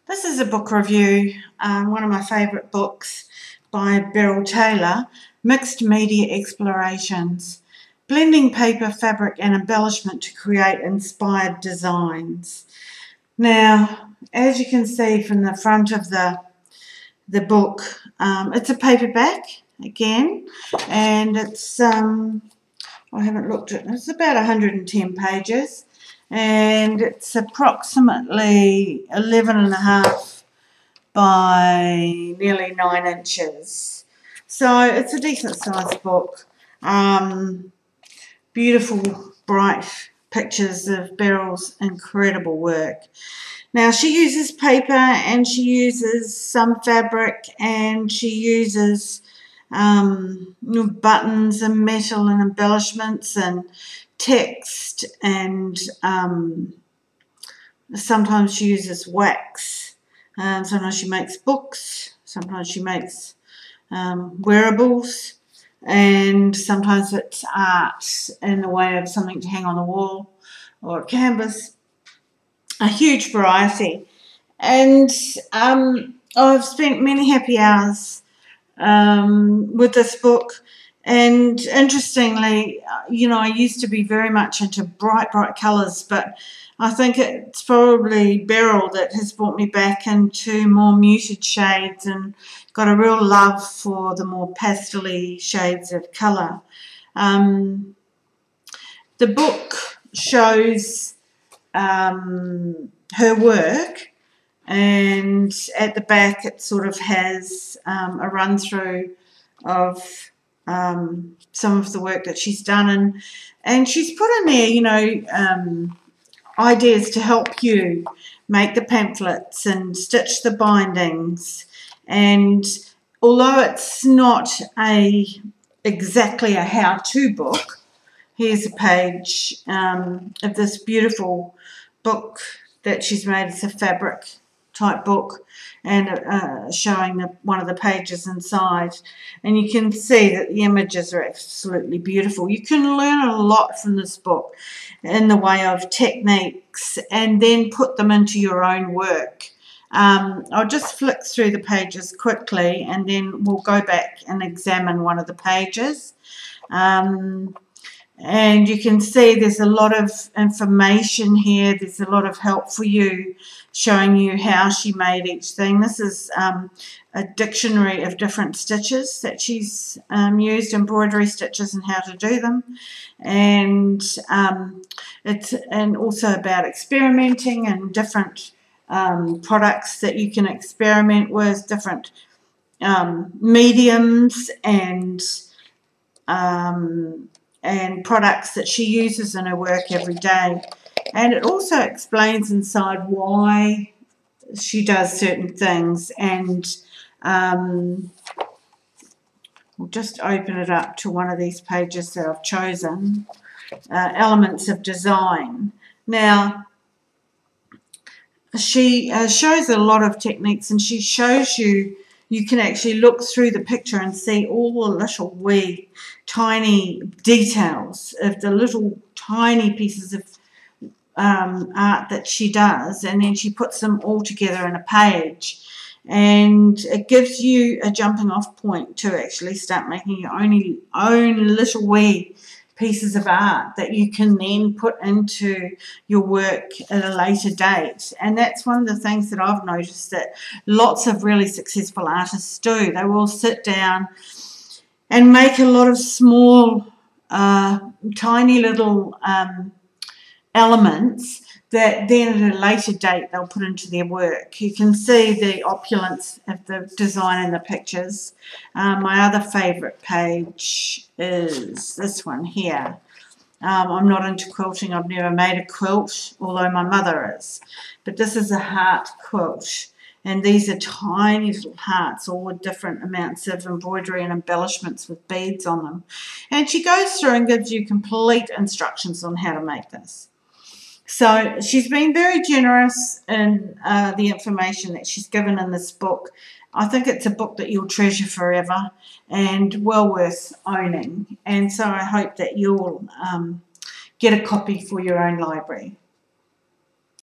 This is a book review, one of my favourite books by Beryl, Mixed Media Explorations, Blending Paper, Fabric and Embellishment to Create Inspired Designs. Now, as you can see from the front of the book, it's a paperback again, and it's, I haven't looked at it, it's about 110 pages. And it's approximately 11.5 by nearly 9 inches. So it's a decent sized book. Beautiful, bright pictures of Beryl's incredible work. Now she uses paper and she uses some fabric and she uses buttons and metal and embellishments and text, and sometimes she uses wax, sometimes she makes books, sometimes she makes wearables, and sometimes it's art in the way of something to hang on the wall or a canvas. A huge variety, and I've spent many happy hours with this book. And interestingly, I used to be very much into bright colours, but I think it's probably Beryl that has brought me back into more muted shades and got a real love for the more pastel-y shades of colour. The book shows her work, and at the back it sort of has a run-through of some of the work that she's done, and she's put in there, ideas to help you make the pamphlets and stitch the bindings. And although it's not exactly a how-to book, here's a page of this beautiful book that she's made. It's a fabric type book, and showing one of the pages inside, and you can see that the images are absolutely beautiful. You can learn a lot from this book in the way of techniques and then put them into your own work. I'll just flick through the pages quickly and then we'll go back and examine one of the pages. And you can see there's a lot of information here. There's a lot of help for you, showing you how she made each thing. This is a dictionary of different stitches that she's used, embroidery stitches and how to do them. And it's also about experimenting and different products that you can experiment with, different mediums and products that she uses in her work every day. And it also explains inside why she does certain things, and we'll just open it up to one of these pages that I've chosen, Elements of Design. Now she shows a lot of techniques, and she shows you can actually look through the picture and see all the little wee tiny details of the little tiny pieces of art that she does, and then she puts them all together in a page, and it gives you a jumping off point to actually start making your own little wee pieces of art that you can then put into your work at a later date. And that's one of the things that I've noticed that lots of really successful artists do. They will sit down and make a lot of small, tiny little elements that then at a later date they'll put into their work. You can see the opulence of the design in the pictures. My other favourite page is this one here. I'm not into quilting. I've never made a quilt, although my mother is. But this is a heart quilt, and these are tiny little hearts, all with different amounts of embroidery and embellishments with beads on them. And she goes through and gives you complete instructions on how to make this. So she's been very generous in the information that she's given in this book. I think it's a book that you'll treasure forever and well worth owning. And so I hope that you'll get a copy for your own library.